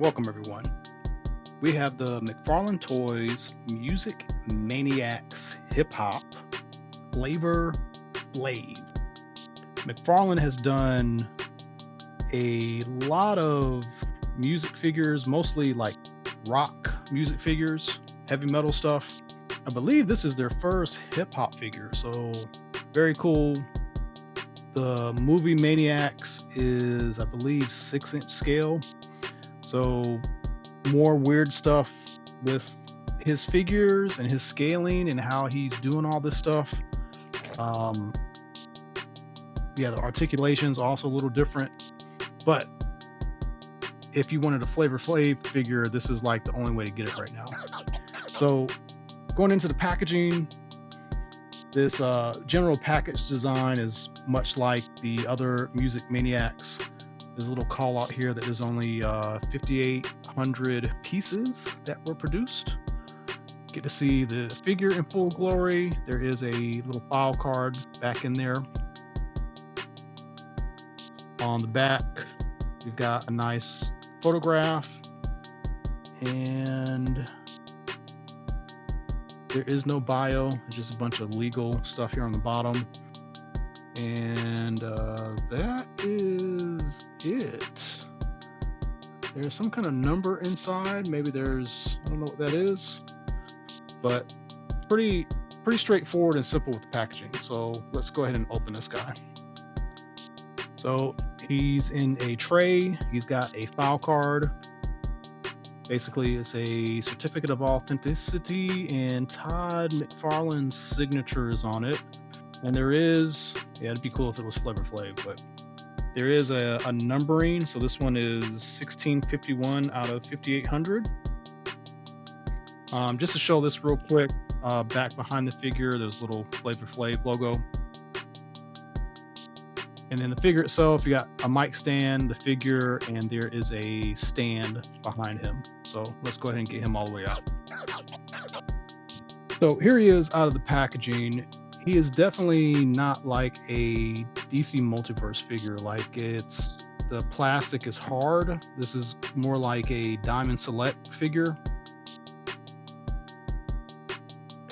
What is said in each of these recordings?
Welcome everyone. We have the McFarlane Toys Music Maniacs Hip Hop Flavor Flav. McFarlane has done a lot of music figures, mostly like rock music figures, heavy metal stuff. I believe this is their first hip hop figure, so very cool. The movie Maniacs is, I believe, 6-inch scale. So more weird stuff with his figures and his scaling and how he's doing all this stuff. Yeah, the articulation's also a little different. But if you wanted a Flavor Flav figure, this is like the only way to get it right now. So going into the packaging, this general package design is much like the other Music Maniacs. There's a little call out here that there's only 5,800 pieces that were produced. Get to see the figure in full glory. There is a little file card back in there. On the back, we've got a nice photograph, and there is no bio, it's just a bunch of legal stuff here on the bottom. And that is it. There's some kind of number inside. Maybe there's, I don't know what that is, but pretty straightforward and simple with the packaging. So let's go ahead and open this guy. So he's in a tray. He's got a file card. Basically, it's a certificate of authenticity and Todd McFarlane's signature is on it. And there is, yeah, it'd be cool if it was Flavor Flav, but there is a numbering. So this one is 1651 out of 5,800. Just to show this real quick, back behind the figure, there's a little Flavor Flav logo. And then the figure itself, you got a mic stand, the figure, and there is a stand behind him. So let's go ahead and get him all the way out. So here he is out of the packaging. He is definitely not like a DC Multiverse figure. Like the plastic is hard. This is more like a Diamond Select figure.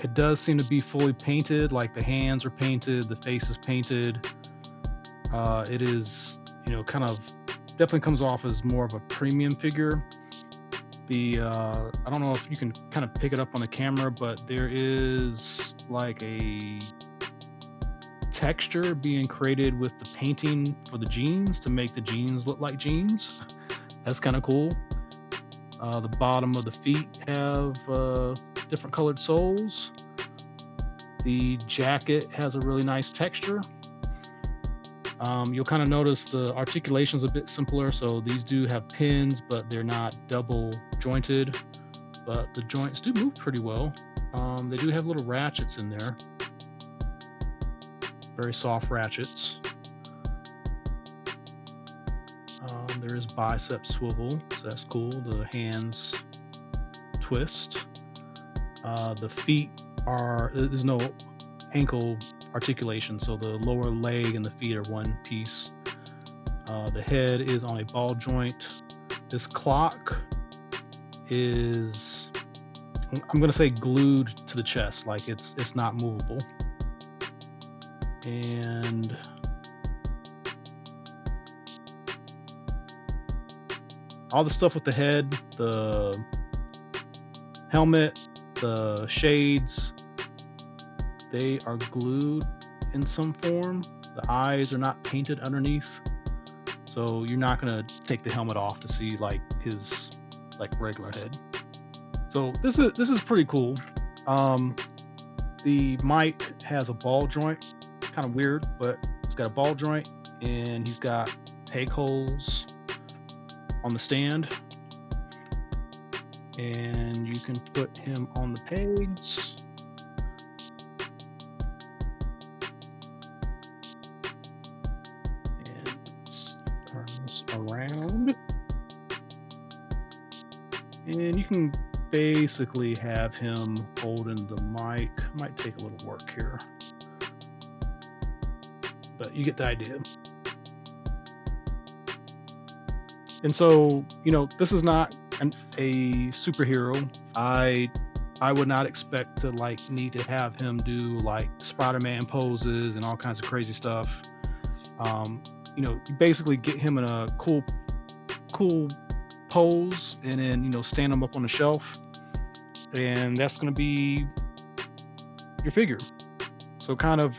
It does seem to be fully painted, like the hands are painted, the face is painted. It is, kind of definitely comes off as more of a premium figure. I don't know if you can kind of pick it up on the camera, but there is like a texture being created with the painting for the jeans to make the jeans look like jeans. That's kind of cool. The bottom of the feet have different colored soles. The jacket has a really nice texture. You'll kind of notice the articulation is a bit simpler. So these do have pins, but they're not double jointed, but the joints do move pretty well. They do have little ratchets in there. Very soft ratchets. There is bicep swivel, so that's cool. The hands twist. The feet there's no ankle articulation, so the lower leg and the feet are one piece. The head is on a ball joint. This clock is, I'm gonna say, glued to the chest, like it's not movable. And all the stuff with the head, the helmet, the shades, they are glued in some form. The eyes are not painted underneath, so you're not gonna take the helmet off to see like his regular head. So this is pretty cool. The mic has a ball joint, kind of weird, but it's got a ball joint, and he's got peg holes on the stand, and you can put him on the pegs. And let's turn this around, and you can basically have him holding the mic. Might take a little work here, but you get the idea. And so, this is not a superhero, I would not expect to like need to have him do like Spider-Man poses and all kinds of crazy stuff. You basically get him in a cool pose, and then stand him up on the shelf, and that's going to be your figure. So kind of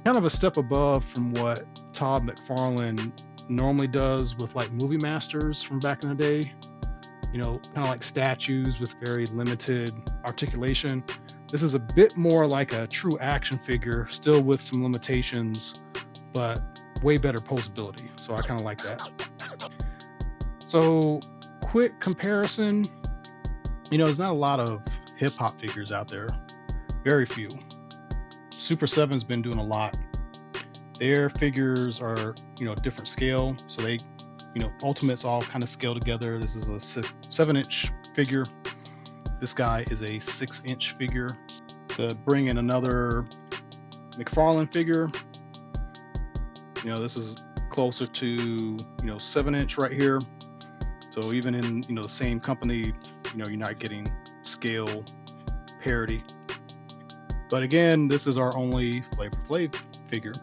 a step above from what Todd McFarlane normally does with like movie masters from back in the day. Kind of like statues with very limited articulation. This is a bit more like a true action figure, still with some limitations, but way better posability. So I kind of like that. So quick comparison, there's not a lot of hip hop figures out there, very few. Super 7's been doing a lot. Their figures are, different scale. So they, Ultimates all kind of scale together. This is a 7-inch figure. This guy is a 6-inch figure. To bring in another McFarlane figure, this is closer to, 7-inch right here. So even in, the same company, you're not getting scale parity. But again, this is our only Flavor Flav figure.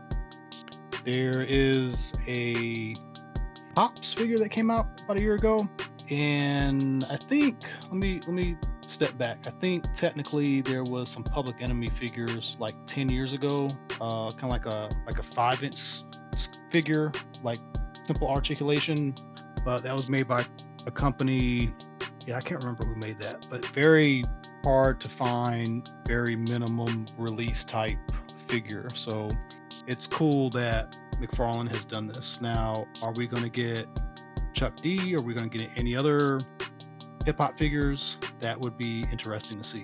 There is a Pops figure that came out about a year ago, and I think let me step back. I think technically there was some Public Enemy figures like 10 years ago, kind of like a 5-inch figure, like simple articulation, but that was made by a company. Yeah, I can't remember who made that, but very hard to find, very minimum release type figure. So it's cool that McFarlane has done this. Now, are we going to get Chuck D? Are we going to get any other hip hop figures? That would be interesting to see.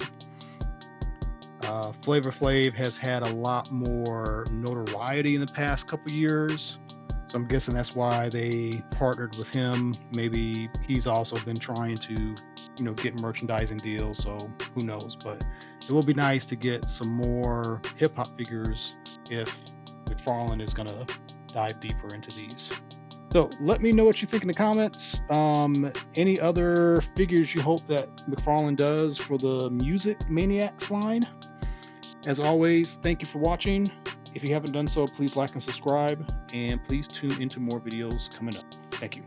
Flavor Flav has had a lot more notoriety in the past couple years, so I'm guessing that's why they partnered with him. Maybe he's also been trying to, get merchandising deals, so who knows. But it will be nice to get some more hip hop figures if McFarlane is going to dive deeper into these. So let me know what you think in the comments. Any other figures you hope that McFarlane does for the Music Maniacs line? As always, thank you for watching. If you haven't done so, please like and subscribe, and please tune into more videos coming up. Thank you.